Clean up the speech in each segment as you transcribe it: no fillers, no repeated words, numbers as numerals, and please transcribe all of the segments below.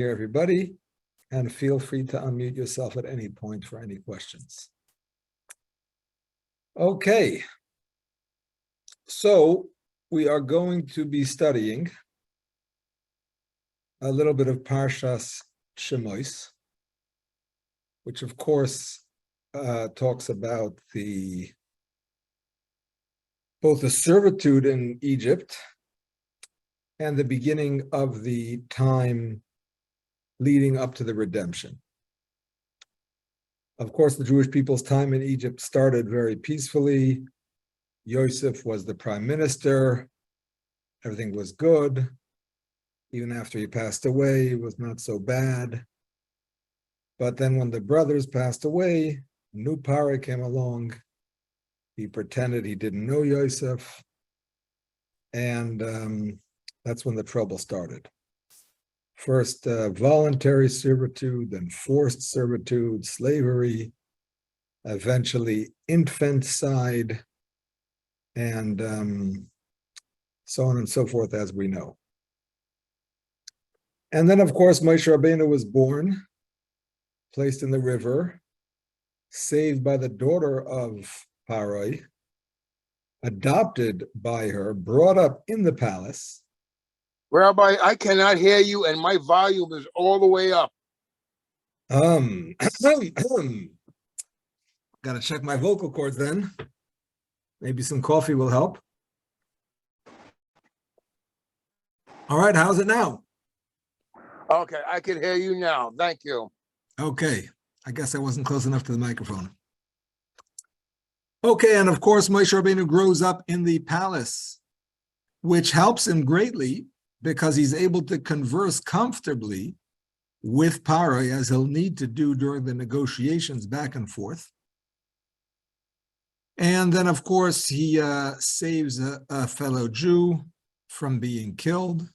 Here, everybody, and feel free to unmute yourself at any point for any questions. Okay, so we are going to be studying a little bit of Parshas Shemos, which of course talks about both the servitude in Egypt and the beginning of the time leading up to the redemption. Of course, the Jewish people's time in Egypt started very peacefully. Yosef was the prime minister. Everything was good. Even after he passed away, it was not so bad. But then when the brothers passed away, a new Paro came along. He pretended he didn't know Yosef. And that's when the trouble started. First, voluntary servitude, then forced servitude, slavery, eventually infanticide, and so on and so forth, as we know. And then, of course, Moshe Rabbeinu was born, placed in the river, saved by the daughter of Paro, adopted by her, brought up in the palace. Rabbi, I cannot hear you, and my volume is all the way up. Got to check my vocal cords then. Maybe some coffee will help. All right, how's it now? Okay, I can hear you now. Thank you. Okay, I guess I wasn't close enough to the microphone. Okay, and of course, Moshe Rabbeinu grows up in the palace, which helps him greatly because he's able to converse comfortably with Paro, as he'll need to do during the negotiations back and forth. And then, of course, he saves a fellow Jew from being killed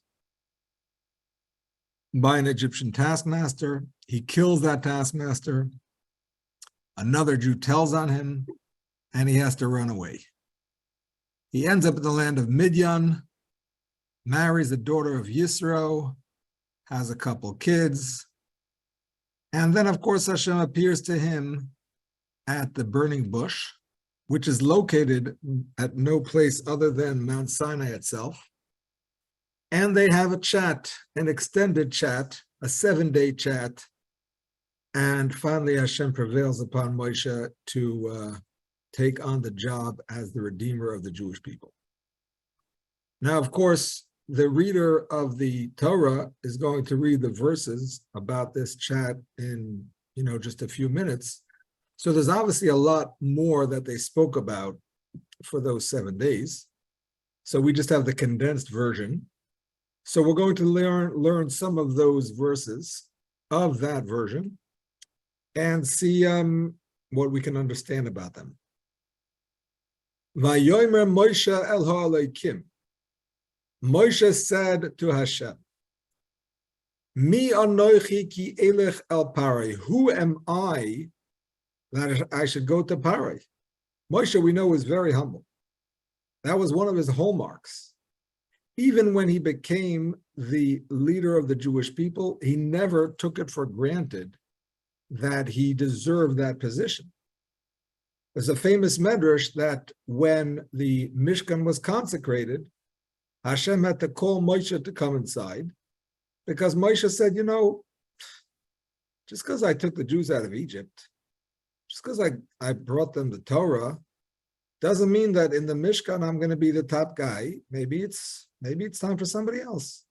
by an Egyptian taskmaster. He kills that taskmaster. Another Jew tells on him, and he has to run away. He ends up in the land of Midian, marries the daughter of Yisro, has a couple kids, and then, of course, Hashem appears to him at the burning bush, which is located at no place other than Mount Sinai itself. And they have a chat, an extended chat, a 7-day chat. And finally, Hashem prevails upon Moshe to take on the job as the Redeemer of the Jewish people. Now, of course, the reader of the Torah is going to read the verses about this chat in, just a few minutes. So there's obviously a lot more that they spoke about for those 7 days. So we just have the condensed version. So we're going to learn some of those verses of that version and see what we can understand about them. Vayomer Moshe el ha'alekim. Moshe said to Hashem, Mi anochi ki elech el Paro. Who am I that I should go to Paro? Moshe, we know, was very humble. That was one of his hallmarks. Even when he became the leader of the Jewish people, he never took it for granted that he deserved that position. There's a famous medrash that when the Mishkan was consecrated, Hashem had to call Moshe to come inside because Moshe said, just because I took the Jews out of Egypt, just because I brought them the Torah, doesn't mean that in the Mishkan I'm going to be the top guy. Maybe it's time for somebody else.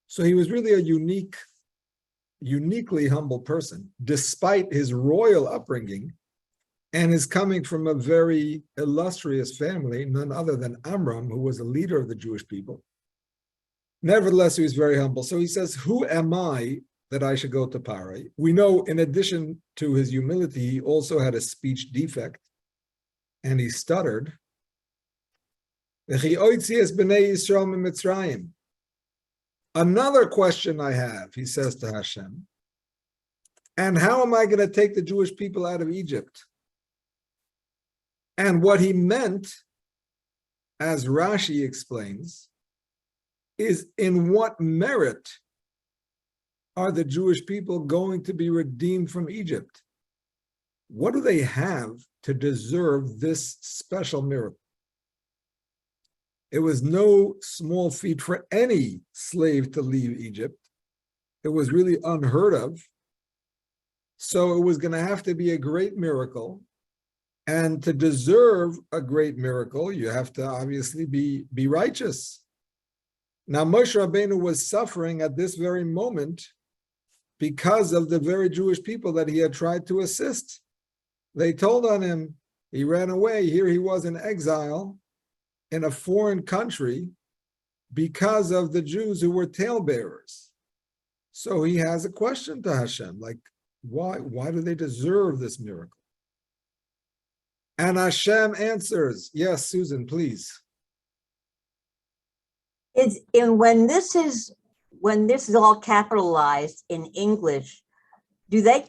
So he was really a uniquely humble person, despite his royal upbringing and his coming from a very illustrious family, none other than Amram, who was a leader of the Jewish people. Nevertheless, he was very humble. So he says, who am I that I should go to Paro? We know, in addition to his humility, he also had a speech defect, and he stuttered. Another question I have, he says to Hashem, and how am I going to take the Jewish people out of Egypt? And what he meant, as Rashi explains, is in what merit are the Jewish people going to be redeemed from Egypt? What do they have to deserve this special miracle? It was no small feat for any slave to leave Egypt. It was really unheard of. So it was going to have to be a great miracle. And to deserve a great miracle, you have to obviously be righteous. Now, Moshe Rabbeinu was suffering at this very moment because of the very Jewish people that he had tried to assist. They told on him, he ran away. Here he was in exile in a foreign country because of the Jews who were talebearers. So he has a question to Hashem, like, why do they deserve this miracle? And Hashem answers, yes, Susan, please. When this is all capitalized in English, do they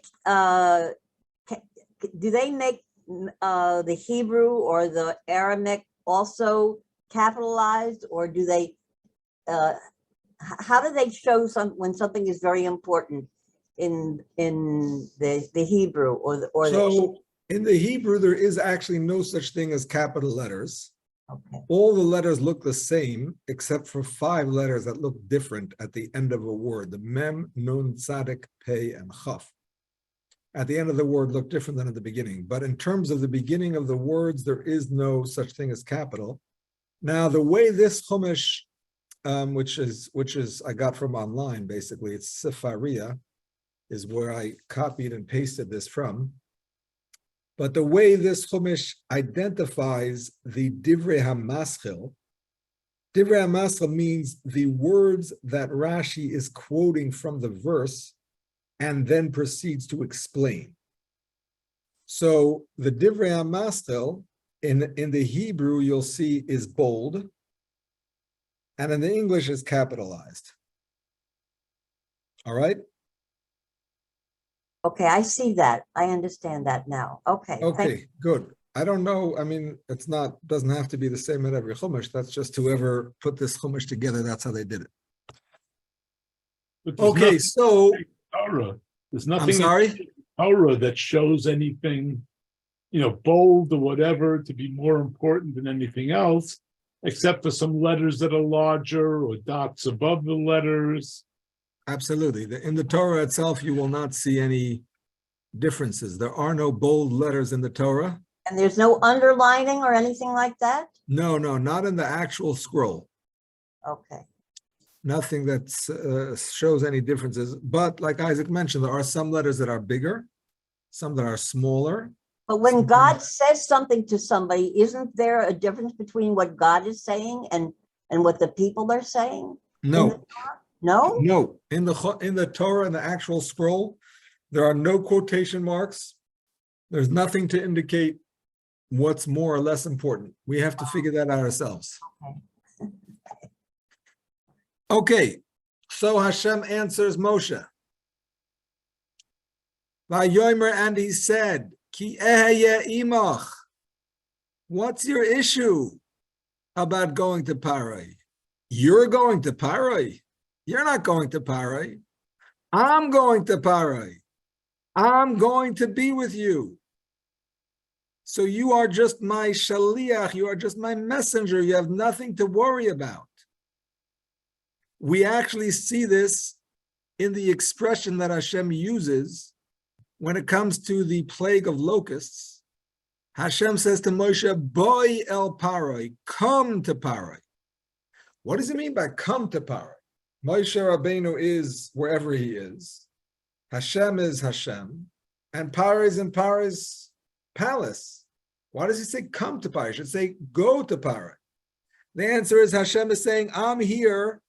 make the Hebrew or the Aramaic also capitalized, or do they? How do they show when something is very important in the Hebrew In the Hebrew, there is actually no such thing as capital letters. Okay. All the letters look the same, except for 5 letters that look different at the end of a word. The mem, nun, tzadik, pei, and chaf. At the end of the word look different than at the beginning. But in terms of the beginning of the words, there is no such thing as capital. Now, the way this Chumash, which is I got from online, basically, it's Sefaria, is where I copied and pasted this from. But the way this Chumash identifies the Divrei HaMaschil means the words that Rashi is quoting from the verse and then proceeds to explain. So the Divrei HaMaschil in the Hebrew, you'll see is bold, and in the English is capitalized. All right? Okay, I see that. I understand that now. Okay. Okay, good. I don't know. I mean, doesn't have to be the same at every Chumash. That's just whoever put this Chumash together, that's how they did it. Okay, so Torah. There's nothing I'm sorry? in Torah that shows anything, bold or whatever to be more important than anything else, except for some letters that are larger or dots above the letters. Absolutely. In the Torah itself, you will not see any differences. There are no bold letters in the Torah. And there's no underlining or anything like that? No, not in the actual scroll. Okay. Nothing that shows any differences. But like Isaac mentioned, there are some letters that are bigger, some that are smaller. But when God says something to somebody, isn't there a difference between what God is saying and what the people are saying? No. No? In the Torah, in the actual scroll, there are no quotation marks. There's nothing to indicate what's more or less important. We have to figure that out ourselves. Okay, so Hashem answers Moshe. Vayomer, and he said, Ki eheye imach. What's your issue about going to Parai? You're going to Parai. You're not going to Parai. I'm going to Parai. I'm going to be with you. So you are just my shaliach. You are just my messenger. You have nothing to worry about. We actually see this in the expression that Hashem uses when it comes to the plague of locusts. Hashem says to Moshe, Boi el Parai, come to Parai. What does it mean by come to Parai? Moshe Rabbeinu is wherever he is. Hashem is Hashem. And Parai is in Parai's palace. Why does he say come to Parai? He should say go to Parai. The answer is Hashem is saying, I'm here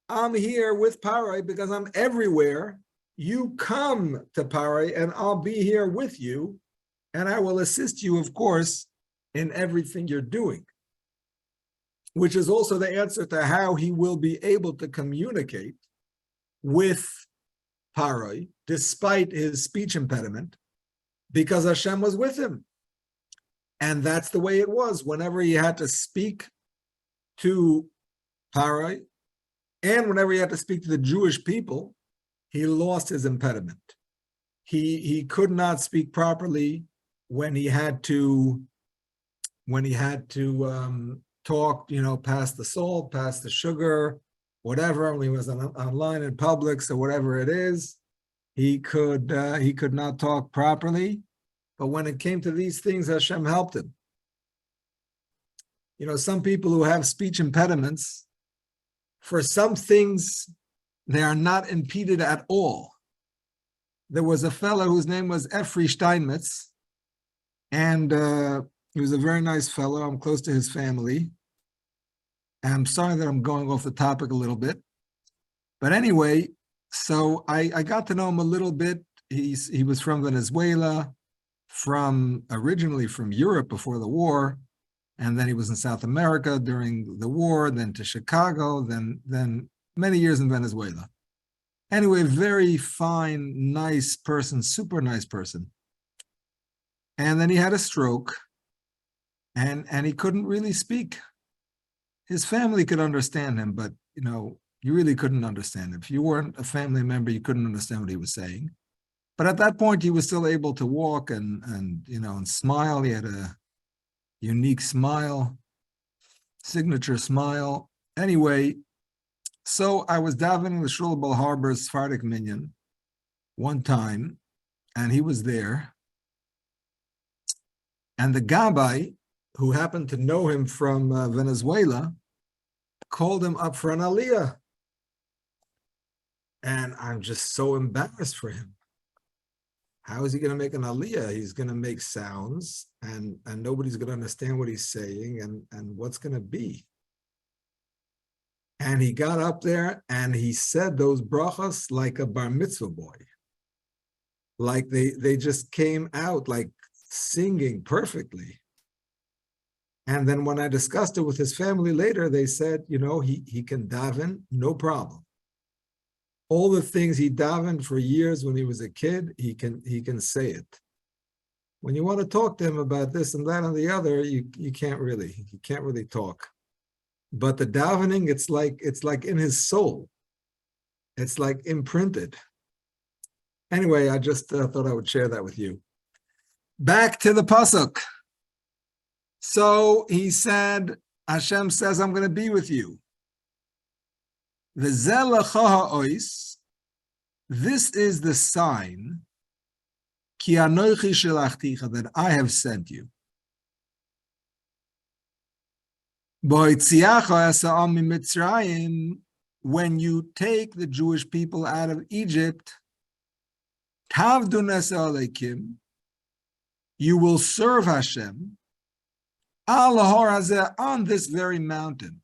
with Parai because I'm everywhere. You come to Parai and I'll be here with you. And I will assist you, of course, in everything you're doing. Which is also the answer to how he will be able to communicate with Parai, despite his speech impediment, because Hashem was with him. And that's the way it was. Whenever he had to speak to Parai, and whenever he had to speak to the Jewish people, he lost his impediment. He could not speak properly when he had to talk, past the salt, past the sugar, whatever, when he was online in public, so whatever it is, he could not talk properly. But when it came to these things, Hashem helped him. Some people who have speech impediments, for some things, they are not impeded at all. There was a fellow whose name was Efri Steinmetz, and he was a very nice fellow. I'm close to his family. And I'm sorry that I'm going off the topic a little bit. But anyway, so I got to know him a little bit. He was from Venezuela, originally from Europe before the war, and then he was in South America during the war, then to Chicago, then many years in Venezuela. Anyway, very fine, nice person, super nice person. And then he had a stroke, and he couldn't really speak. His family could understand him, but you really couldn't understand him. If you weren't a family member, you couldn't understand what he was saying. But at that point, he was still able to walk and smile. He had a unique smile, signature smile. Anyway, so I was davening the Shul Bal Harbor's Sephardic Minyan one time, and he was there. And the Gabbai, who happened to know him from Venezuela, called him up for an aliyah. And I'm just so embarrassed for him. How is he going to make an aliyah? He's going to make sounds, and nobody's going to understand what he's saying, and what's going to be. And he got up there, and he said those brachas like a bar mitzvah boy. Like they just came out like singing perfectly. And then when I discussed it with his family later, they said, he can daven, no problem. All the things he davened for years when he was a kid, he can say it. When you want to talk to him about this and that and the other, you can't really talk. But the davening, it's like in his soul. It's like imprinted. Anyway, I just thought I would share that with you. Back to the pasuk. So he said, Hashem says, I'm going to be with you. This is the sign that I have sent you. When you take the Jewish people out of Egypt, you will serve Hashem on this very mountain.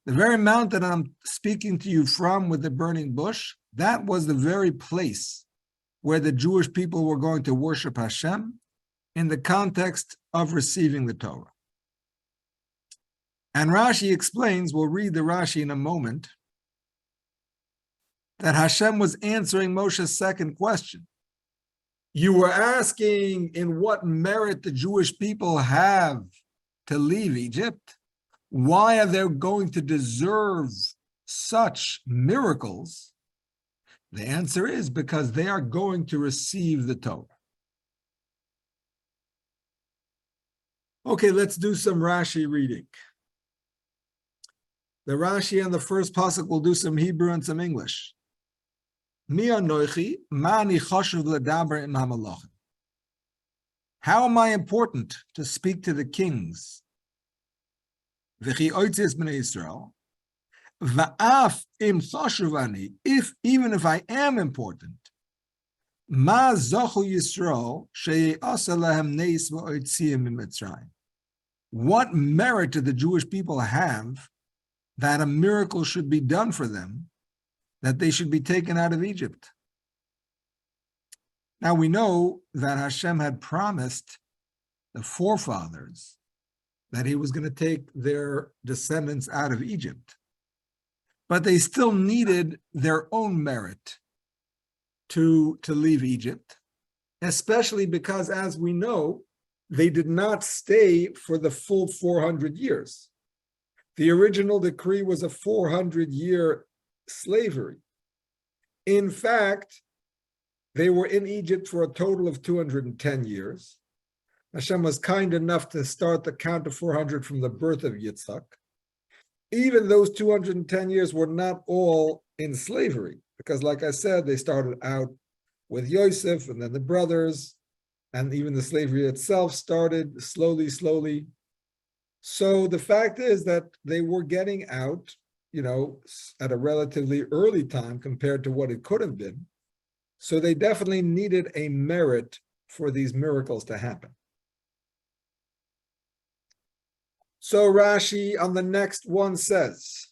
The very mountain I'm speaking to you from with the burning bush, that was the very place where the Jewish people were going to worship Hashem in the context of receiving the Torah. And Rashi explains, we'll read the Rashi in a moment, that Hashem was answering Moshe's second question. You were asking in what merit the Jewish people have to leave Egypt. Why are they going to deserve such miracles? The answer is because they are going to receive the Torah. Okay, let's do some Rashi reading. The Rashi and the first pasuk will do some Hebrew and some English. How am I important to speak to the kings? Even if I am important, what merit do the Jewish people have that a miracle should be done for them, that they should be taken out of Egypt? Now we know that Hashem had promised the forefathers that he was going to take their descendants out of Egypt. But they still needed their own merit to leave Egypt, especially because, as we know, they did not stay for the full 400 years. The original decree was a 400-year slavery. In fact, they were in Egypt for a total of 210 years. Hashem was kind enough to start the count of 400 from the birth of Yitzchok. Even those 210 years were not all in slavery, because like I said, they started out with Yosef and then the brothers, and even the slavery itself started slowly. So the fact is that they were getting out, at a relatively early time compared to what it could have been. So they definitely needed a merit for these miracles to happen. So Rashi on the next one says,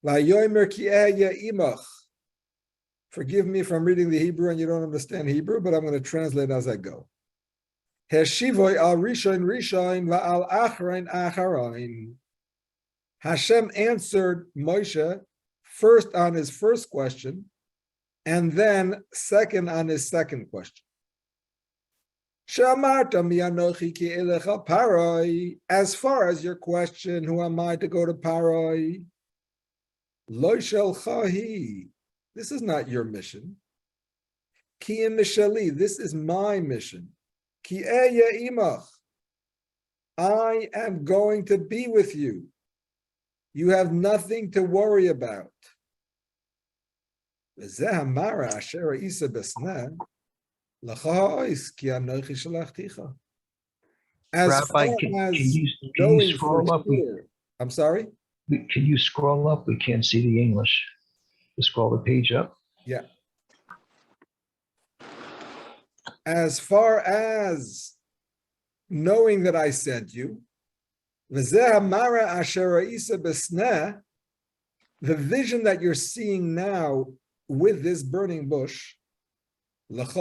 "Vayomer ki ehyeh imach." Forgive me if I'm reading the Hebrew and you don't understand Hebrew, but I'm going to translate as I go. Heshivoy al rishon va'al achrein acharein. Hashem answered Moshe first on his first question, and then second on his second question. As far as your question, who am I to go to Paroi? This is not your mission. This is my mission. I am going to be with you. You have nothing to worry about. As Rabbi, far can as you knowing scroll for up? sure, I'm sorry? Can you scroll up? We can't see the English. Just scroll the page up. Yeah. As far as knowing that I sent you, the vision that you're seeing now with this burning bush, that's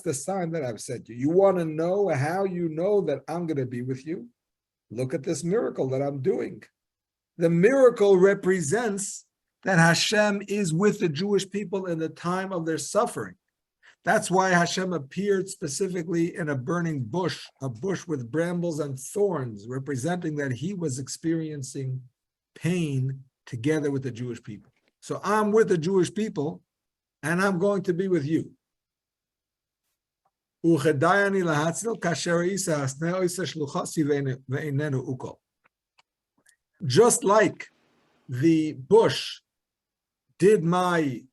the sign that I've sent you. You want to know how you know that I'm going to be with you? Look at this miracle that I'm doing. The miracle represents that Hashem is with the Jewish people in the time of their suffering. That's why Hashem appeared specifically in a burning bush, a bush with brambles and thorns, representing that he was experiencing pain together with the Jewish people. So I'm with the Jewish people, and I'm going to be with you. Just like the bush did my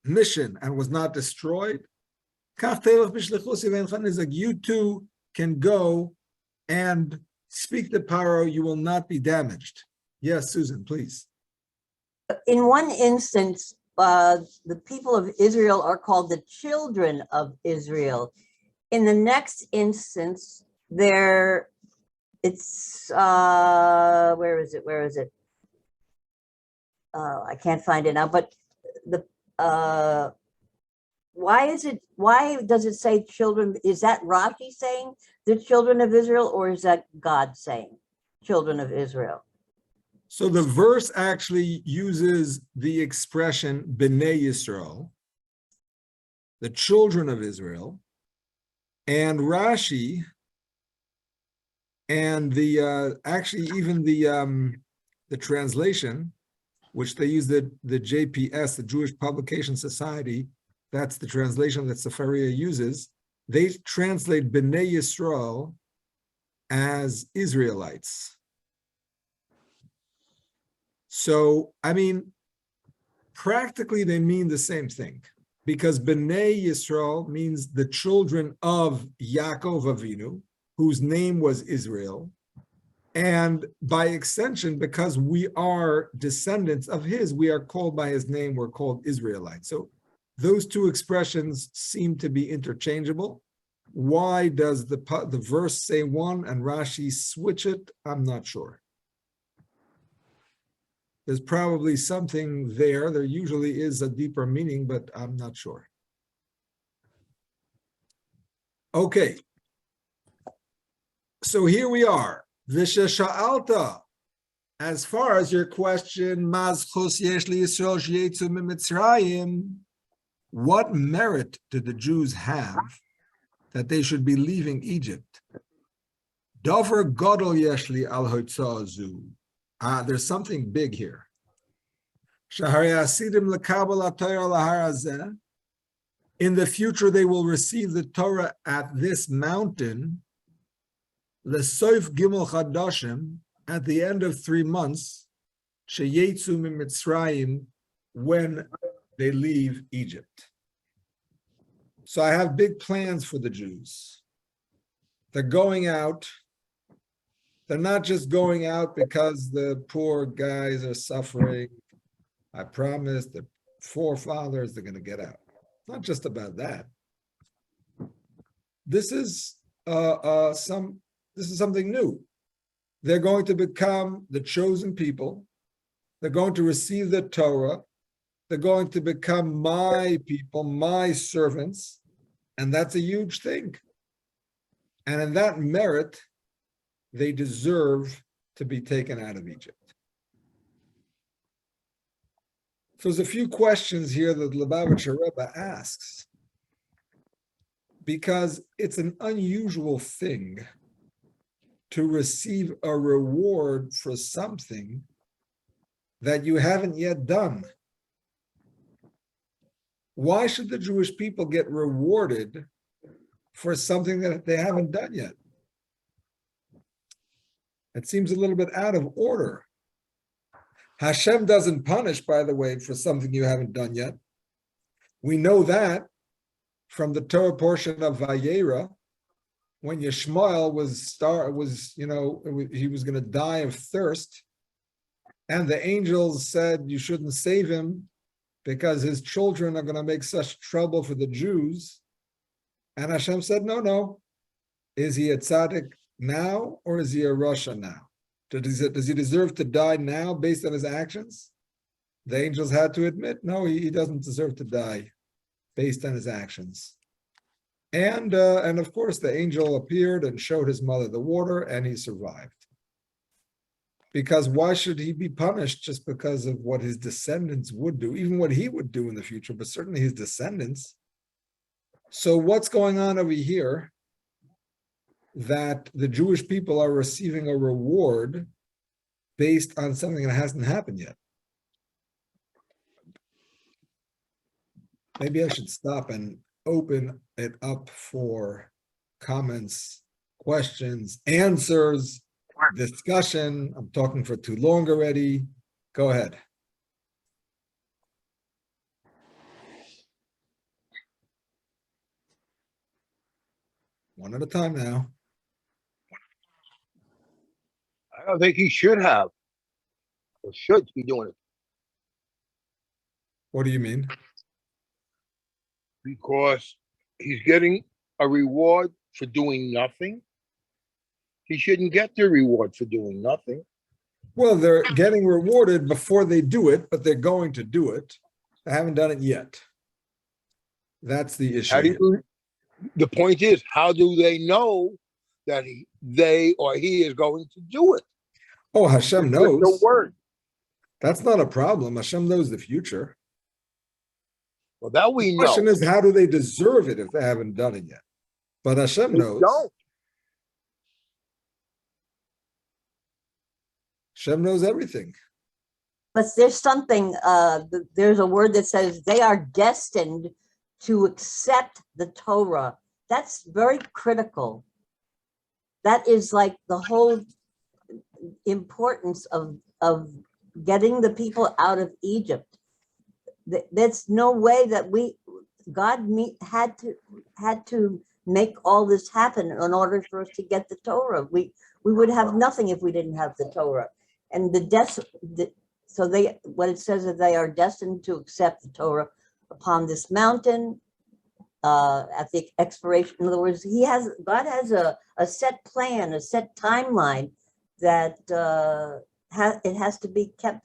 mission and was not destroyed, you too can go and speak to Paro, you will not be damaged. Yes, Susan, please. In one instance, the people of Israel are called the children of Israel. In the next instance, where is it? I can't find it now, but why does it say children? Is that Rashi saying the children of Israel, or is that God saying children of Israel? So the verse actually uses the expression Bnei Yisrael, the children of Israel, and Rashi, and the translation, which they use the JPS, the Jewish Publication Society. That's the translation that Sefaria uses. They translate Bnei Yisrael as Israelites. So, practically they mean the same thing, because Bnei Yisrael means the children of Yaakov Avinu, whose name was Israel. And by extension, because we are descendants of his, we are called by his name, we're called Israelites. So those two expressions seem to be interchangeable. Why does the verse say one and Rashi switch it? I'm not sure. There's probably something there. There usually is a deeper meaning, but I'm not sure. Okay. So here we are. V'shesha'alta. As far as your question, Mazchus yesh li Yisrael sheyetzu miMitzrayim, what merit did the Jews have that they should be leaving Egypt? Dover Godol yesh li al hotzah zu. There's something big here. In the future, they will receive the Torah at this mountain, Lesoif Gimel Chadashim, at the end of 3 months, Sheyetzu Mitzrayim, when they leave Egypt. So I have big plans for the Jews. They're going out. They're not just going out because the poor guys are suffering. I promise the forefathers they're going to get out. It's not just about that. This is something new. They're going to become the chosen people. They're going to receive the Torah. They're going to become my people, my servants. And that's a huge thing. And in that merit, they deserve to be taken out of Egypt. So there's a few questions here that Lubavitcher Rebbe asks, because it's an unusual thing to receive a reward for something that you haven't yet done. Why should the Jewish people get rewarded for something that they haven't done yet? It seems a little bit out of order. Hashem doesn't punish, by the way, for something you haven't done yet. We know that from the Torah portion of Vayera, when Yishmael he was going to die of thirst, and the angels said you shouldn't save him because his children are going to make such trouble for the Jews. And Hashem said, no. Is he a tzaddik now or is he a rasha now? Does he deserve to die now based on his actions? The angels had to admit, no, he doesn't deserve to die based on his actions. And of course, the angel appeared and showed his mother the water, and he survived. Because why should he be punished just because of what his descendants would do, even what he would do in the future, but certainly his descendants? So what's going on over here that the Jewish people are receiving a reward based on something that hasn't happened yet? Maybe I should stop and open it up for comments, questions, answers, discussion. I'm talking for too long already. Go ahead. One at a time now. I don't think he should have or should be doing it, What do you mean? because he's getting a reward for doing nothing. He shouldn't get the reward for doing nothing. Well, they're getting rewarded before they do it, but they're going to do it. They haven't done it yet. That's the issue. The point is, how do they know that they or he is going to do it? Oh, Hashem knows. The word. That's not a problem. Hashem knows the future. Well, that we The know. question is, how do they deserve it if they haven't done it yet? But Hashem They knows. don't. Hashem knows everything. But there's something, there's a word that says they are destined to accept the Torah. That's very critical. That is like the whole importance of getting the people out of Egypt. There's no way that God had to make all this happen in order for us to get the Torah. We would have nothing if we didn't have the Torah. And what it says is they are destined to accept the Torah upon this mountain at the expiration. In other words, God has a set plan, a set timeline that it has to be kept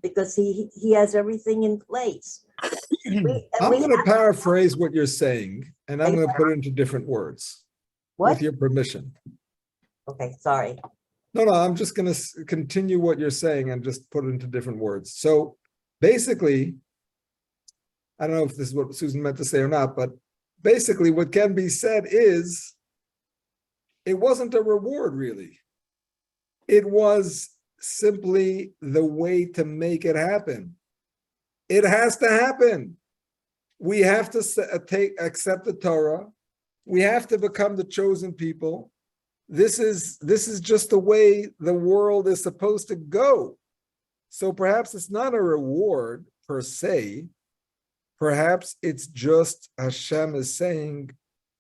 because he has everything in place. I'm going to paraphrase what you're saying, and I'm going to put it into different words. What? With your permission. Okay, sorry. No, I'm just going to continue what you're saying and just put it into different words. So basically, I don't know if this is what Susan meant to say or not, but basically what can be said is it wasn't a reward, really. It was simply the way to make it happen. It has to happen. We have to accept the Torah. We have to become the chosen people. This is just the way the world is supposed to go. So perhaps it's not a reward per se. Perhaps it's just Hashem is saying,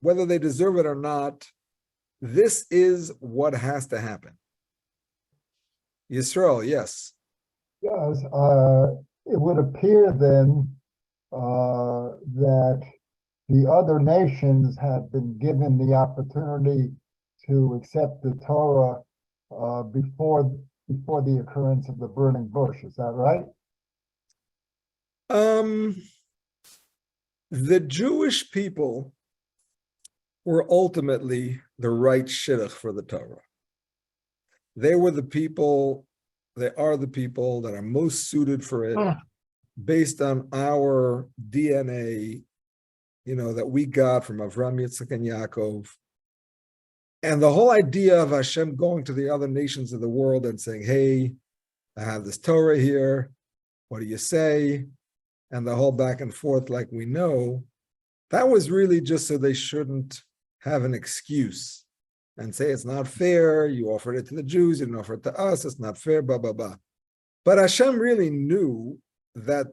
whether they deserve it or not, this is what has to happen. Yisrael, yes. Yes, it would appear then that the other nations have been given the opportunity to accept the Torah before the occurrence of the burning bush. Is that right? The Jewish people were ultimately the right shidduch for the Torah. They were the people, they are the people that are most suited for it based on our DNA, that we got from Avram, Yitzchok, and Yaakov. And the whole idea of Hashem going to the other nations of the world and saying, hey, I have this Torah here, what do you say? And the whole back and forth like we know, that was really just so they shouldn't have an excuse and say it's not fair, you offered it to the Jews, you didn't offer it to us, it's not fair, blah, blah, blah. But Hashem really knew that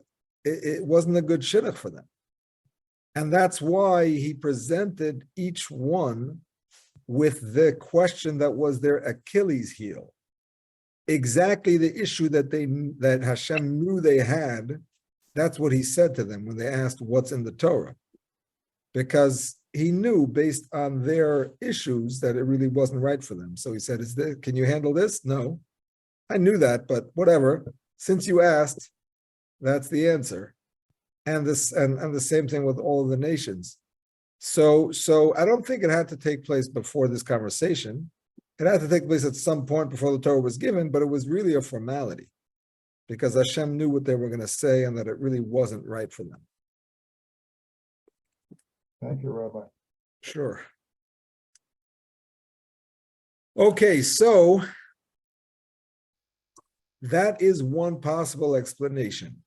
it wasn't a good shidduch for them. And that's why he presented each one with the question that was their Achilles heel. Exactly the issue that Hashem knew they had, that's what he said to them when they asked what's in the Torah. Because he knew based on their issues that it really wasn't right for them. So he said, can you handle this? No. I knew that, but whatever. Since you asked, that's the answer. And the same thing with all of the nations. So I don't think it had to take place before this conversation. It had to take place at some point before the Torah was given, but it was really a formality because Hashem knew what they were going to say and that it really wasn't right for them. Thank you, Rabbi. Sure. Okay, so that is one possible explanation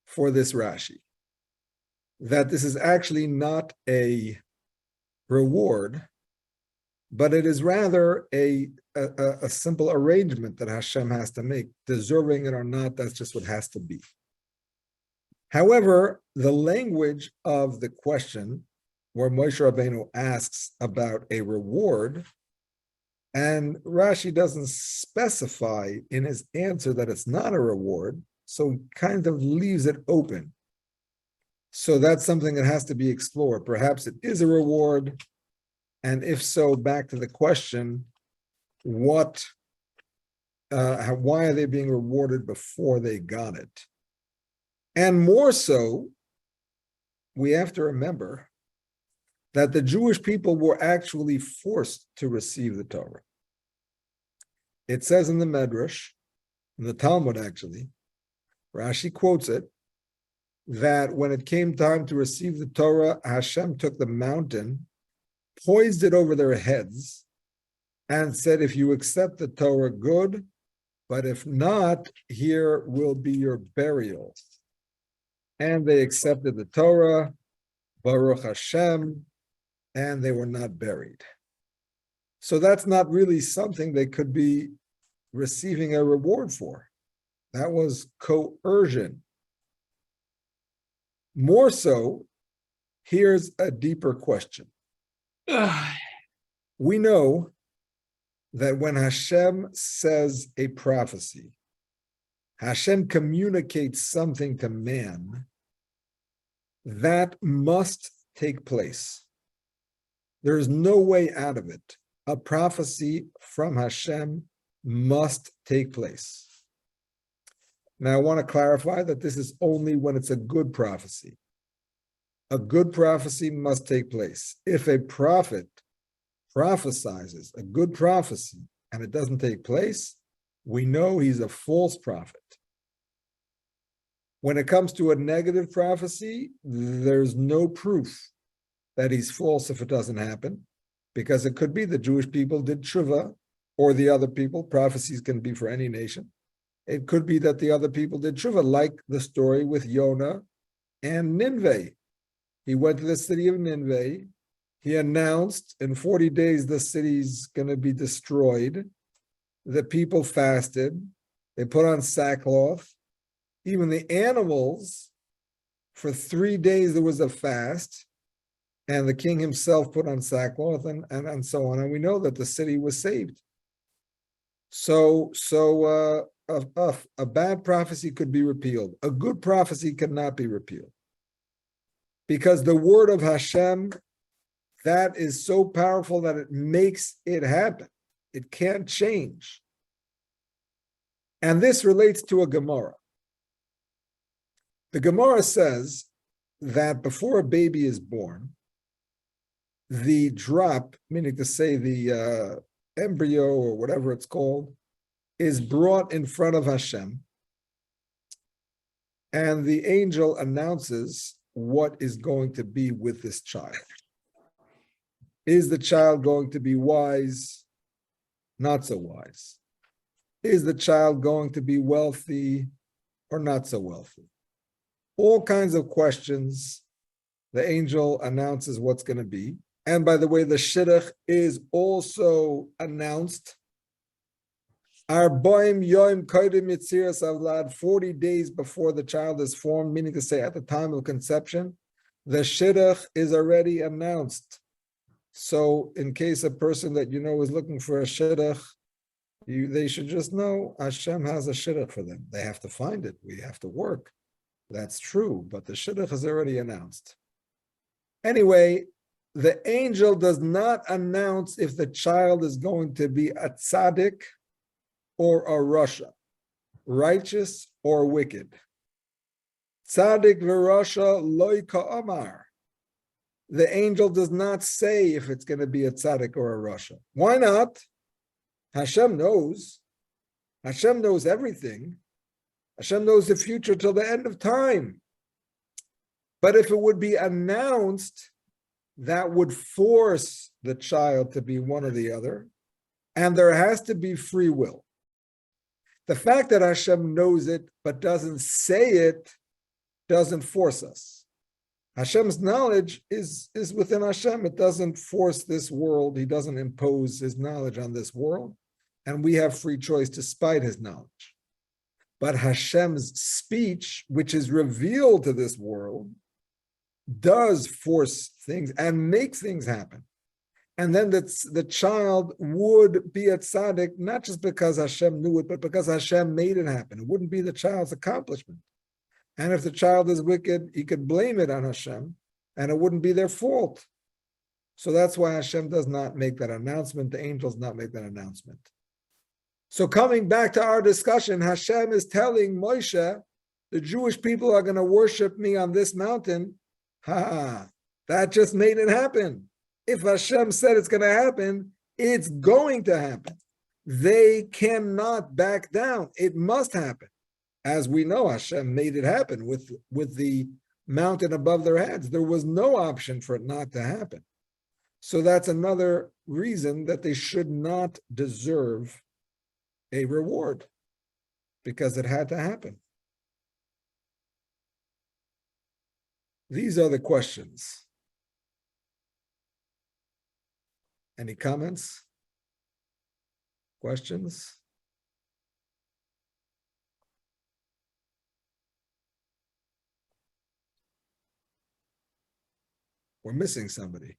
for this Rashi, that this is actually not a reward, but it is rather a simple arrangement that Hashem has to make. Deserving it or not, that's just what has to be. However, the language of the question where Moshe Rabbeinu asks about a reward, and Rashi doesn't specify in his answer that it's not a reward, so he kind of leaves it open. So that's something that has to be explored. Perhaps it is a reward, and if so, back to the question, why are they being rewarded before they got it? And more so, we have to remember that the Jewish people were actually forced to receive the Torah. It says in the Medrash, in the Talmud actually, Rashi quotes it, that when it came time to receive the Torah, Hashem took the mountain, poised it over their heads, and said, if you accept the Torah, good, but if not, here will be your burial. And they accepted the Torah, Baruch Hashem, and they were not buried. So that's not really something they could be receiving a reward for. That was coercion. More so, here's a deeper question. We know that when Hashem says a prophecy, Hashem communicates something to man, that must take place. There is no way out of it. A prophecy from Hashem must take place. Now, I want to clarify that this is only when it's a good prophecy. A good prophecy must take place. If a prophet prophesizes a good prophecy and it doesn't take place, we know he's a false prophet. When it comes to a negative prophecy, there's no proof that he's false if it doesn't happen, because it could be the Jewish people did tshuva, or the other people. Prophecies can be for any nation. It could be that the other people did tshuva, like the story with Yonah and Nineveh. He went to the city of Nineveh. He announced in 40 days the city's going to be destroyed. The people fasted. They put on sackcloth. Even the animals, for 3 days there was a fast. And the king himself put on sackcloth and so on. And we know that the city was saved. So a bad prophecy could be repealed. A good prophecy cannot be repealed. Because the word of Hashem, that is so powerful that it makes it happen. It can't change. And this relates to a Gemara. The Gemara says that before a baby is born, the drop, meaning to say the embryo or whatever it's called, is brought in front of Hashem. And the angel announces what is going to be with this child. Is the child going to be wise? Not so wise. Is the child going to be wealthy or not so wealthy? All kinds of questions. The angel announces what's going to be. And by the way, the shidduch is also announced. 40 days before the child is formed, meaning to say at the time of conception, the shidduch is already announced. So in case a person that you know is looking for a shidduch, they should just know Hashem has a shidduch for them. They have to find it. We have to work. That's true, but the shidduch is already announced. Anyway, the angel does not announce if the child is going to be a tzaddik or a rasha, righteous or wicked. Tzaddik v'rasha loy ka'amar. The angel does not say if it's going to be a tzaddik or a rasha. Why not? Hashem knows. Hashem knows everything. Hashem knows the future till the end of time. But if it would be announced, that would force the child to be one or the other, and there has to be free will. The fact that Hashem knows it but doesn't say it doesn't force us. Hashem's knowledge is within Hashem. It doesn't force this world. He doesn't impose his knowledge on this world, and we have free choice despite his knowledge. But Hashem's speech, which is revealed to this world, does force things and make things happen. And then the child would be a tzaddik, not just because Hashem knew it, but because Hashem made it happen. It wouldn't be the child's accomplishment. And if the child is wicked, he could blame it on Hashem, and it wouldn't be their fault. So that's why Hashem does not make that announcement. The angels not make that announcement. So coming back to our discussion, Hashem is telling Moshe, the Jewish people are going to worship me on this mountain. That just made it happen. If Hashem said it's going to happen, it's going to happen. They cannot back down. It must happen. As we know, Hashem made it happen with the mountain above their heads. There was no option for it not to happen. So that's another reason that they should not deserve a reward, because it had to happen. These are the questions. Any comments? Questions? We're missing somebody.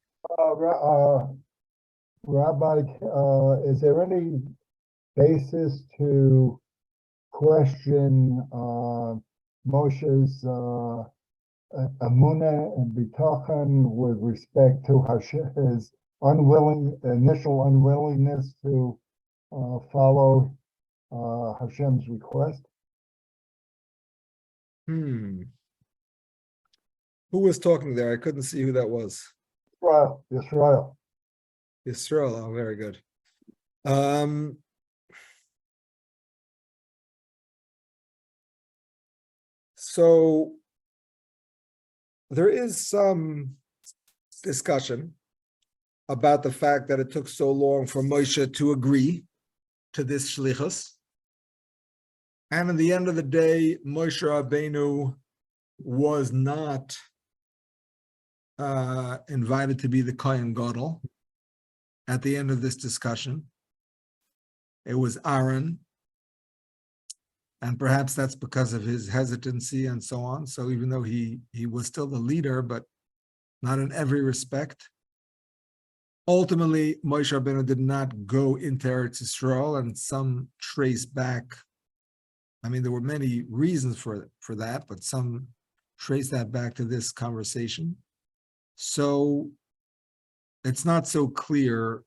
Rabbi, is there any basis to question Moshe's Amunah and Bitachon with respect to his initial unwillingness to follow Hashem's request? Who was talking there? I couldn't see who that was. Israel. Israel. Oh, very good. So there is some discussion about the fact that it took so long for Moshe to agree to this shlichus. And in the end of the day, Moshe Rabbeinu was not invited to be the Kohen Gadol at the end of this discussion. It was Aaron. And perhaps that's because of his hesitancy and so on. So even though he was still the leader, but not in every respect. Ultimately, Moshe Rabbeinu did not go into Eretz Yisrael, and some trace back. I mean, there were many reasons for that, but some trace that back to this conversation. So it's not so clear,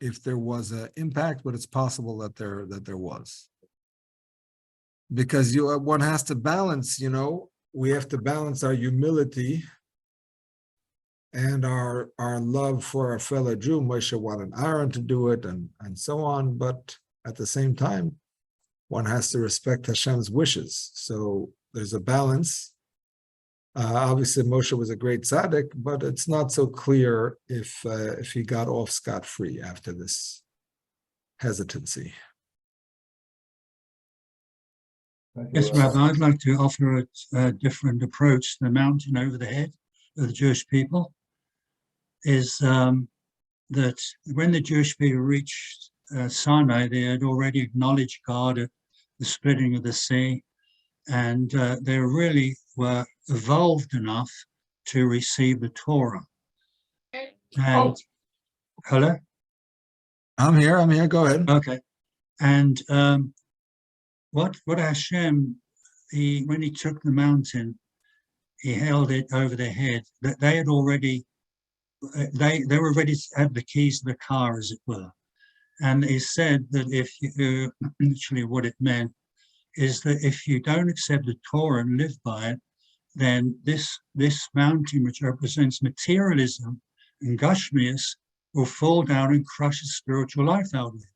if there was an impact, but it's possible that there was. Because one has to balance, we have to balance our humility and our love for our fellow Jew. Moshe wanted Aaron to do it and so on, but at the same time, one has to respect Hashem's wishes. So there's a balance. Obviously, Moshe was a great tzaddik, but it's not so clear if he got off scot-free after this hesitancy. Yes, Rabbi, I'd like to offer a different approach. The mountain over the head of the Jewish people is that when the Jewish people reached Sinai, they had already acknowledged God at the splitting of the sea, and they really were evolved enough to receive the Torah. And hello? I'm here, go ahead. Okay. And what Hashem, when he took the mountain, he held it over their head. That they had already, they were ready to have the keys to the car, as it were. And he said that if you, actually what it meant is that if you don't accept the Torah and live by it, then this mountain, which represents materialism and Gashmias, will fall down and crush the spiritual life out of it.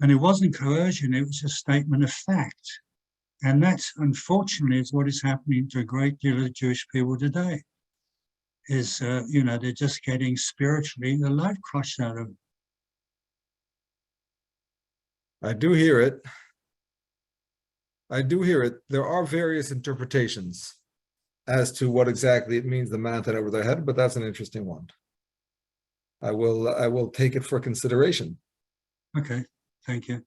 And it wasn't coercion, it was a statement of fact. And that's, unfortunately, is what is happening to a great deal of Jewish people today. Is, they're just getting spiritually the life crushed out of them. I do hear it. There are various interpretations as to what exactly it means, the mountain over their head, but that's an interesting one. I will take it for consideration. Okay, thank you.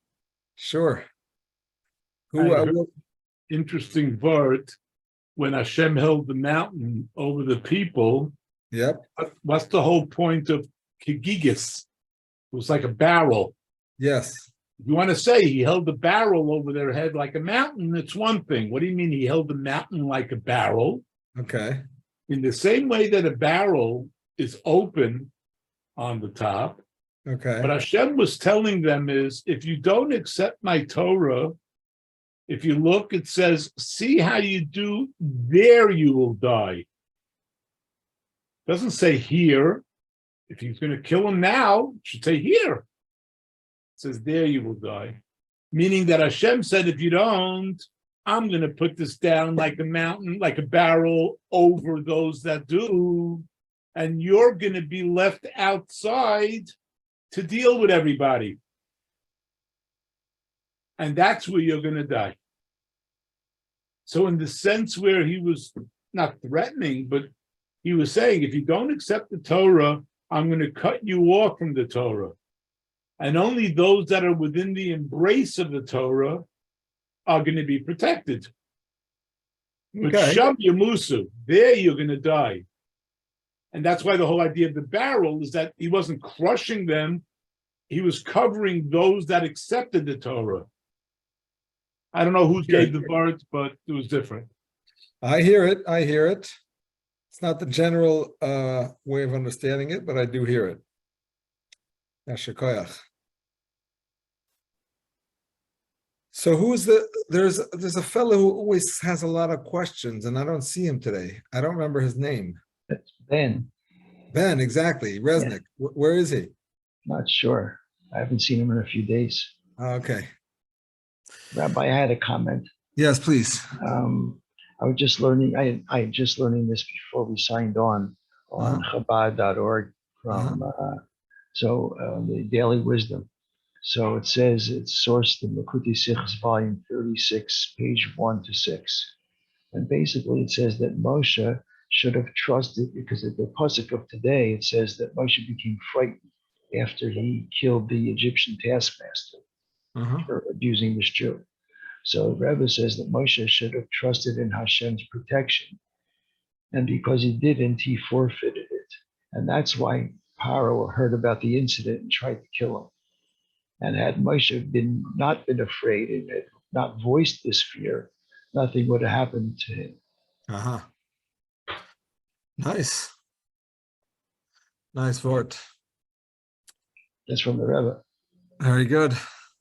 Sure. Interesting word, when Hashem held the mountain over the people. Yep. What's the whole point of Kigigis? It was like a barrel. Yes. If you want to say he held the barrel over their head like a mountain, it's one thing. What do you mean he held the mountain like a barrel? Okay. In the same way that a barrel is open on the top, okay. What Hashem was telling them is, if you don't accept my Torah, if you look, it says, see how you do, there you will die. It doesn't say here. If he's going to kill him now, it should say here. It says there you will die. Meaning that Hashem said, if you don't, I'm going to put this down like a mountain, like a barrel over those that do, and you're going to be left outside to deal with everybody. And that's where you're going to die. So in the sense where he was not threatening, but he was saying, if you don't accept the Torah, I'm going to cut you off from the Torah. And only those that are within the embrace of the Torah are going to be protected. But Sham Yamusu, there you're going to die. And that's why the whole idea of the barrel is that he wasn't crushing them, he was covering those that accepted the Torah. I don't know who gave the words, but it was different. I hear it. It's not the general way of understanding it, but I do hear it. Yashakoyach. So there's a fellow who always has a lot of questions, and I don't see him today. I don't remember his name. That's Ben. Ben, exactly. Resnick. Yeah. Where is he? Not sure. I haven't seen him in a few days. Okay. Rabbi, I had a comment. Yes, please. I was just learning, I just learning this before we signed on Chabad.org from, the Daily Wisdom. So it says it's sourced in Likkutei Sichos, volume 36, page 1 to 6. And basically it says that Moshe should have trusted, because at the pasuk of today, it says that Moshe became frightened after he killed the Egyptian taskmaster for abusing this Jew. So Rebbe says that Moshe should have trusted in Hashem's protection. And because he didn't, he forfeited it. And that's why Paro heard about the incident and tried to kill him. And had Moshe not been afraid and had not voiced this fear, nothing would have happened to him. Nice. Nice word. That's from the Rebbe. Very good.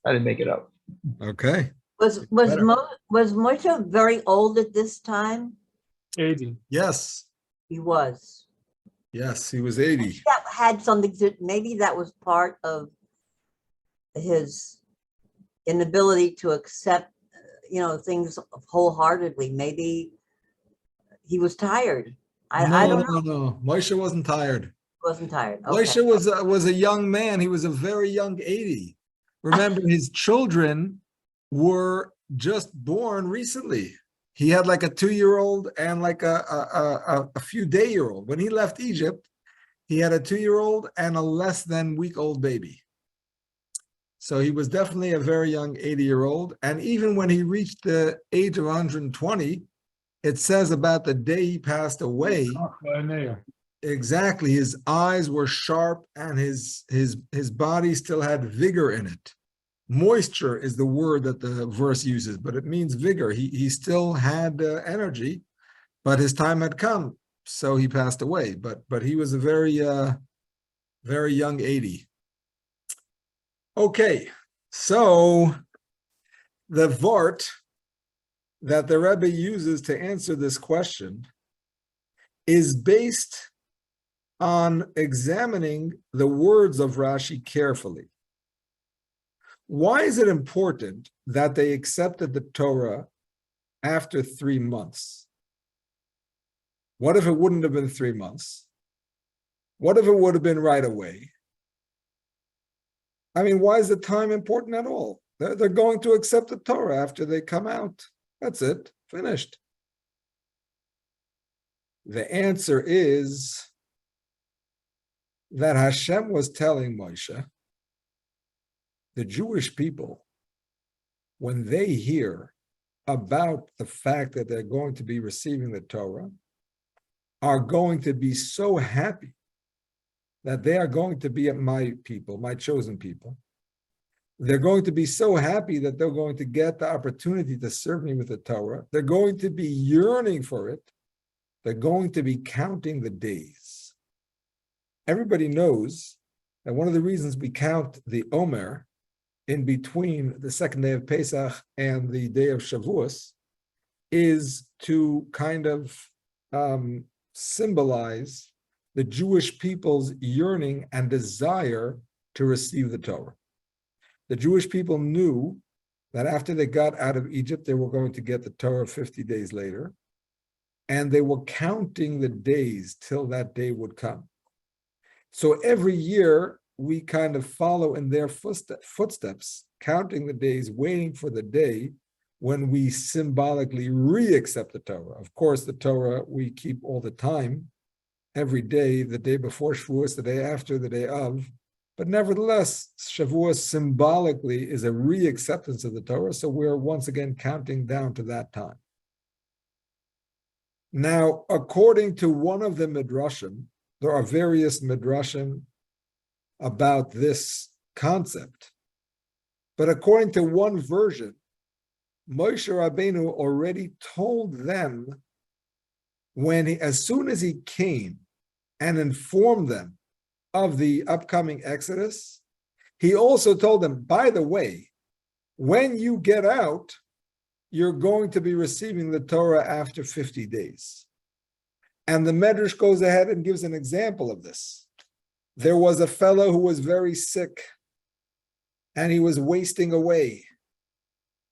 I didn't make it up. Okay. Was Moshe very old at this time? 80. Yes. He was. Yes, he was 80. That had something to, maybe that was part of his inability to accept, things wholeheartedly. Maybe he was tired. I don't know. No. Moshe wasn't tired. Wasn't tired. Okay. Moshe was a young man. He was a very young 80. Remember, his children were just born recently. He had like a 2-year-old and like a few-day-year-old. When he left Egypt, he had a 2-year-old and a less than week-old baby. So he was definitely a very young 80-year-old. And even when he reached the age of 120, it says about the day he passed away, exactly, his eyes were sharp and his body still had vigor in it. Moisture is the word that the verse uses, but it means vigor. He still had energy, but his time had come, so he passed away. But he was a very very young 80. Okay, so the vort that the Rebbe uses to answer this question is based on examining the words of Rashi carefully. Why is it important that they accepted the Torah after 3 months? What if it wouldn't have been 3 months? What if it would have been right away? I mean, why is the time important at all? They're going to accept the Torah after they come out. That's it, finished. The answer is that Hashem was telling Moshe, the Jewish people, when they hear about the fact that they're going to be receiving the Torah, are going to be so happy that they are going to be my people, my chosen people. They're going to be so happy that they're going to get the opportunity to serve me with the Torah. They're going to be yearning for it. They're going to be counting the days. Everybody knows that one of the reasons we count the Omer in between the second day of Pesach and the day of Shavuos is to kind of symbolize the Jewish people's yearning and desire to receive the Torah. The Jewish people knew that after they got out of Egypt, they were going to get the Torah 50 days later, and they were counting the days till that day would come. So every year, we kind of follow in their footsteps, counting the days, waiting for the day when we symbolically re-accept the Torah. Of course, the Torah we keep all the time, every day, the day before Shavuos, the day after, the day of. But nevertheless, Shavuos symbolically is a re-acceptance of the Torah, so we're once again counting down to that time. Now, according to one of the Midrashim, there are various Midrashim about this concept, but according to one version, Moshe Rabbeinu already told them as soon as he came and informed them of the upcoming Exodus, he also told them, by the way, when you get out, you're going to be receiving the Torah after 50 days. And the Medrash goes ahead and gives an example of this. There was a fellow who was very sick, and he was wasting away.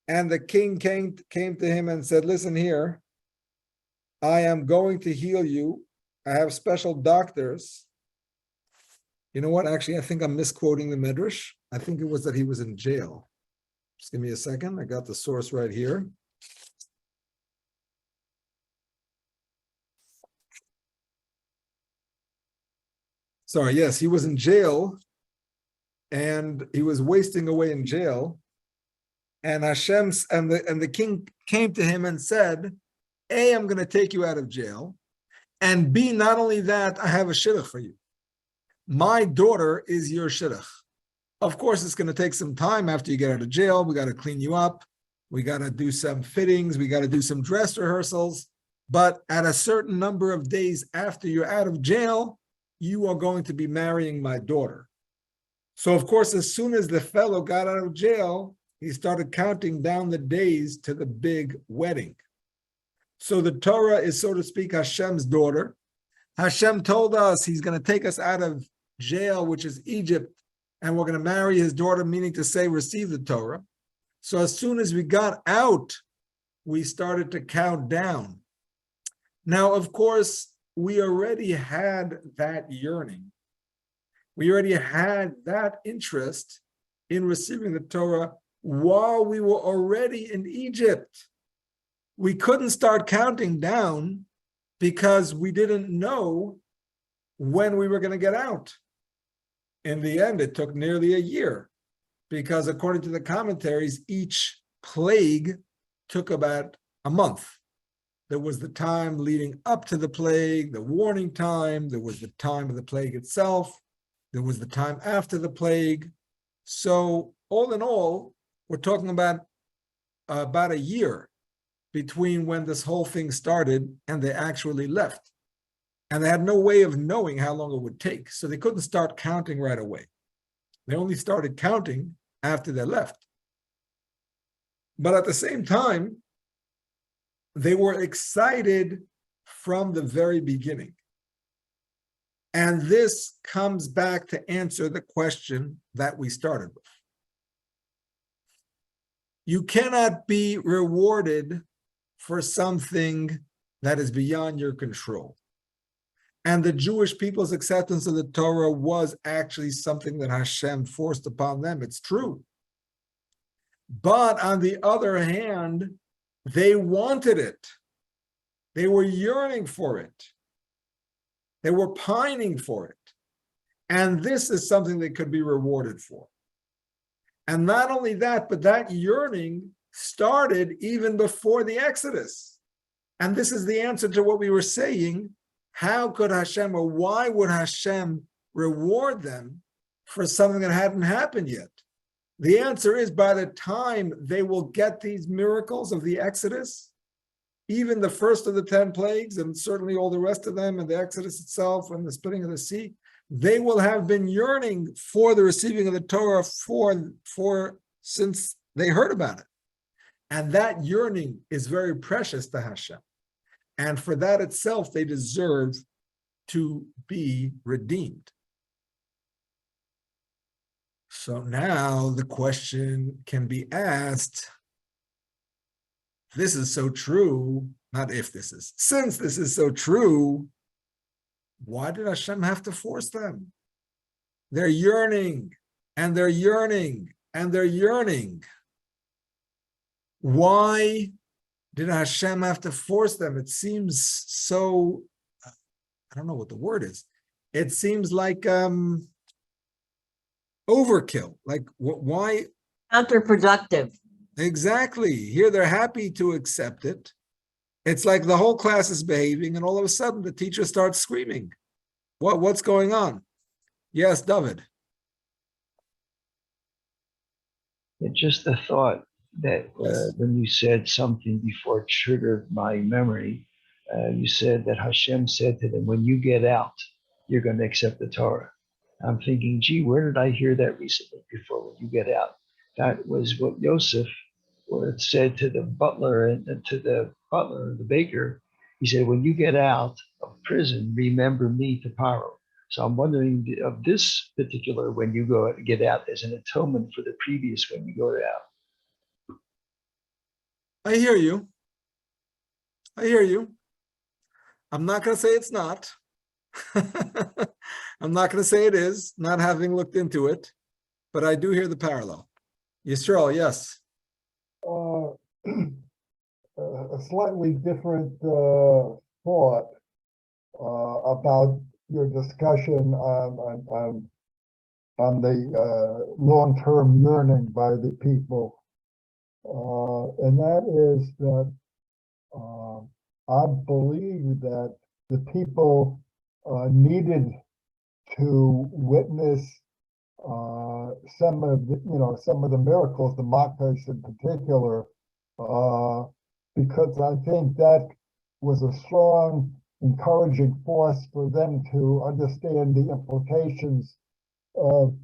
And the king came to him and said, listen here, I am going to heal you. I have special doctors. You know what? Actually, I think I'm misquoting the Medrash. I think it was that he was in jail. Just give me a second. I got the source right here. Sorry, yes, he was in jail and he was wasting away in jail. And Hashem's and the king came to him and said, A, I'm going to take you out of jail. And B, not only that, I have a shidduch for you. My daughter is your shidduch. Of course, it's going to take some time after you get out of jail. We got to clean you up. We got to do some fittings. We got to do some dress rehearsals. But at a certain number of days after you're out of jail, you are going to be marrying my daughter. So, of course, as soon as the fellow got out of jail, he started counting down the days to the big wedding. So the Torah is, so to speak, Hashem's daughter. Hashem told us he's going to take us out of jail, which is Egypt, and we're going to marry his daughter, meaning to say, receive the Torah. So as soon as we got out, we started to count down. Now, of course, we already had that yearning. We already had that interest in receiving the Torah while we were already in Egypt. We couldn't start counting down because we didn't know when we were going to get out. In the end, it took nearly a year because according to the commentaries, each plague took about a month. There was the time leading up to the plague, the warning time. There was the time of the plague itself. There was the time after the plague. So all in all, we're talking about a year between when this whole thing started and they actually left. And they had no way of knowing how long it would take. So they couldn't start counting right away. They only started counting after they left. But at the same time, they were excited from the very beginning. And this comes back to answer the question that we started with. You cannot be rewarded for something that is beyond your control. And the Jewish people's acceptance of the Torah was actually something that Hashem forced upon them. It's true. But on the other hand, they wanted it. They were yearning for it. They were pining for it. And this is something they could be rewarded for. And not only that, but that yearning started even before the Exodus. And this is the answer to what we were saying. How could Hashem, or why would Hashem reward them for something that hadn't happened yet? The answer is by the time they will get these miracles of the Exodus, even the first of the 10 plagues, and certainly all the rest of them, and the Exodus itself, and the splitting of the sea, they will have been yearning for the receiving of the Torah since they heard about it. And that yearning is very precious to Hashem. And for that itself, they deserve to be redeemed. So now the question can be asked, this is so true, not if this is, since this is so true, why did Hashem have to force them? They're yearning, and they're yearning, and they're yearning. Why did Hashem have to force them? It seems so, I don't know what the word is. It seems like overkill. Like, why? Counterproductive. Exactly. Here they're happy to accept it. It's like the whole class is behaving, and all of a sudden the teacher starts screaming. What's going on? Yes, David. It's just the thought that when you said something before it triggered my memory, you said that Hashem said to them, when you get out, you're going to accept the Torah. I'm thinking, gee, where did I hear that recently before, when you get out? That was what Yosef said to the butler and to the baker. He said, when you get out of prison, remember me to Paro. So I'm wondering of this particular, when you get out, as an atonement for the previous when you go out. I hear you. I hear you. I'm not going to say it's not. I'm not going to say it is, not having looked into it. but I do hear the parallel. Yisrael, yes. A slightly different thought about your discussion on the long-term yearning by the people, and that is that I believe that the people needed to witness some of the miracles, the Makkos in particular, because I think that was a strong, encouraging force for them to understand the implications of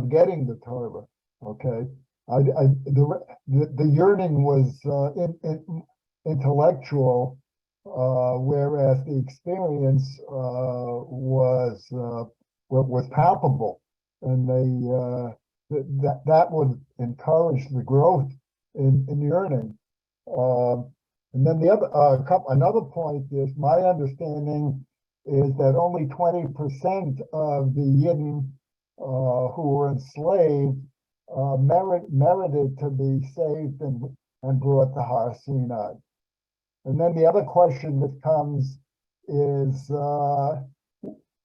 getting the Torah. Okay, the yearning was intellectual, whereas the experience was palpable, and that would encourage the growth in yearning. And then the other another point is, my understanding is that only 20% of the Yidden who were enslaved merited to be saved and brought to Har Sinai. And then the other question that comes is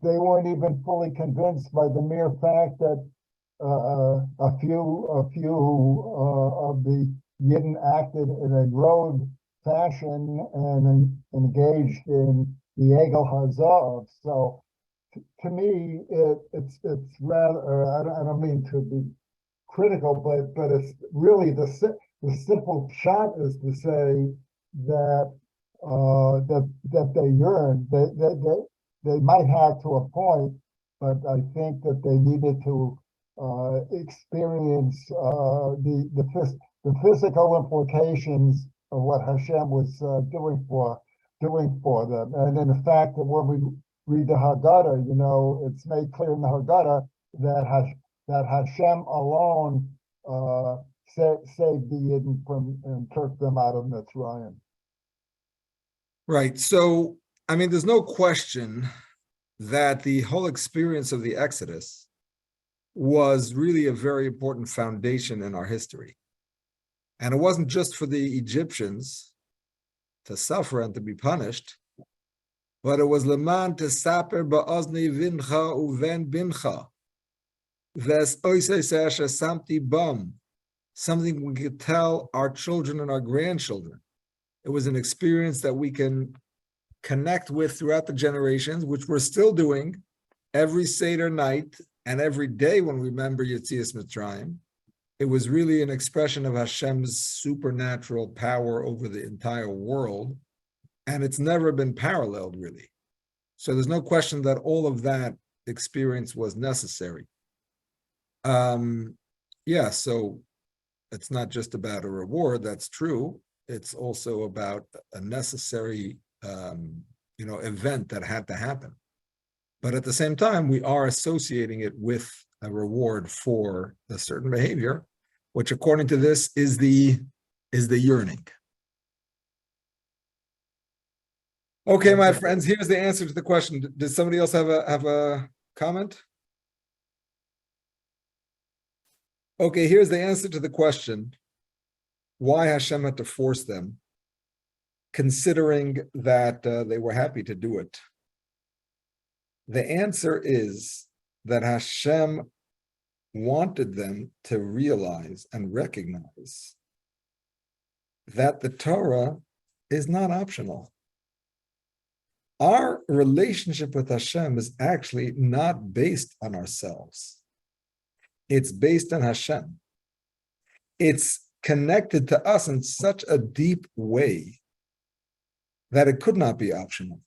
they weren't even fully convinced by the mere fact that a few of the Yidden acted in a rogue fashion and engaged in the Egel Hazav. So to me, it's rather, I don't mean to be critical, but it's really the simple shot is to say that that they yearned. They might have to a point, but I think that they needed to experience the physical implications of what Hashem was doing for them. And in the fact that when we read the Haggadah, it's made clear in the Haggadah that Hashem alone saved the Yidden from and took them out of Mitzrayim. Right. So, I mean, there's no question that the whole experience of the Exodus was really a very important foundation in our history. And it wasn't just for the Egyptians to suffer and to be punished, but it was leman to saper ba'ozni vincha uven bincha. Ves oisei samti bum, something we could tell our children and our grandchildren. It was an experience that we can connect with throughout the generations, which we're still doing every Seder night and every day when we remember Yetzias Mitzrayim. It was really an expression of Hashem's supernatural power over the entire world, and it's never been paralleled, really. So there's no question that all of that experience was necessary. So it's not just about a reward, that's true. It's also about a necessary, event that had to happen. But at the same time, we are associating it with a reward for a certain behavior, which, according to this, is the yearning. Okay, my friends, here's the answer to the question. Does somebody else have a comment? Okay, here's the answer to the question: why Hashem had to force them, considering that they were happy to do it. The answer is that Hashem wanted them to realize and recognize that the Torah is not optional. Our relationship with Hashem is actually not based on ourselves. It's based on Hashem. It's connected to us in such a deep way that it could not be optional.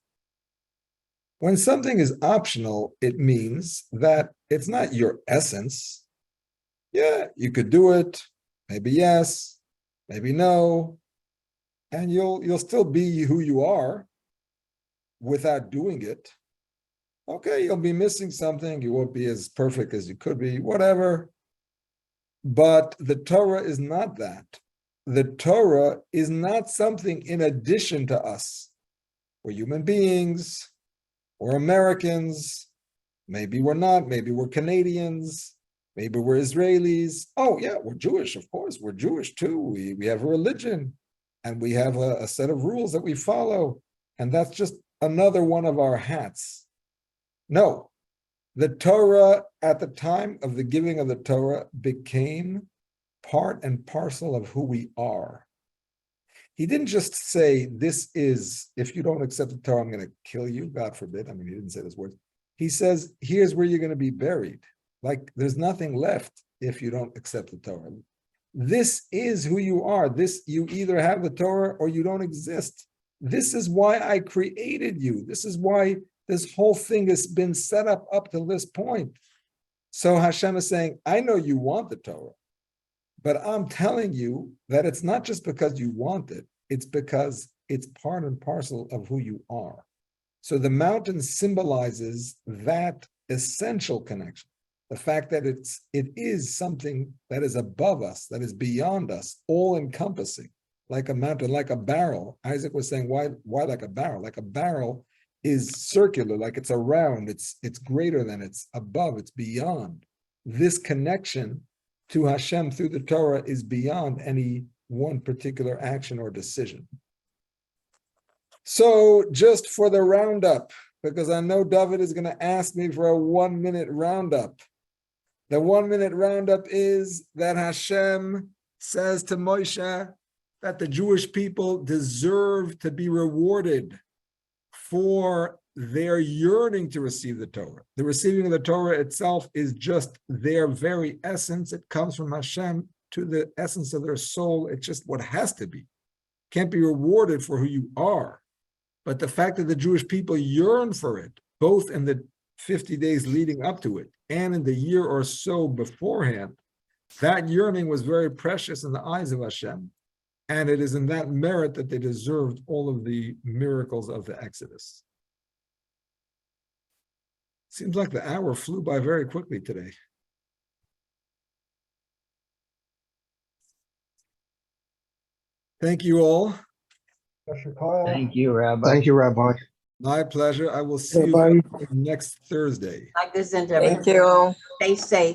When something is optional, it means that it's not your essence. Yeah, you could do it, maybe yes, maybe no, and you'll still be who you are without doing it. Okay, you'll be missing something, you won't be as perfect as you could be, whatever. But the Torah is not that. The Torah is not something in addition to us. We're human beings, we're Americans, maybe we're not, maybe we're Canadians, Maybe we're Israelis. Oh, yeah, we're Jewish. Of course, we're Jewish too. We have a religion and we have a set of rules that we follow. And that's just another one of our hats. No, the Torah at the time of the giving of the Torah became part and parcel of who we are. He didn't just say, this is, if you don't accept the Torah, I'm going to kill you, God forbid. I mean, he didn't say those words. He says, here's where you're going to be buried. Like there's nothing left if you don't accept the Torah. This is who you are. This, you either have the Torah or you don't exist. This is why I created you. This is why this whole thing has been set up to this point. So Hashem is saying, I know you want the Torah, but I'm telling you that it's not just because you want it, it's because it's part and parcel of who you are. So the mountain symbolizes that essential connection. The fact that it is something that is above us, that is beyond us, all-encompassing, like a mountain, like a barrel. Isaac was saying, why like a barrel? Like a barrel is circular, like it's around, it's greater than, it's above, it's beyond. This connection to Hashem through the Torah is beyond any one particular action or decision. So just for the roundup, because I know David is going to ask me for a 1-minute roundup. The 1-minute roundup is that Hashem says to Moshe that the Jewish people deserve to be rewarded for their yearning to receive the Torah. The receiving of the Torah itself is just their very essence. It comes from Hashem to the essence of their soul. It's just what has to be. Can't be rewarded for who you are. But the fact that the Jewish people yearn for it, both in the 50 days leading up to it and in the year or so beforehand, that yearning was very precious in the eyes of Hashem. And it is in that merit that they deserved all of the miracles of the Exodus. Seems like the hour flew by very quickly today. Thank you all. Thank you, Rabbi. Thank you, Rabbi. My pleasure. I will see Bye-bye. you next Thursday. Like this, and Thank you. stay safe.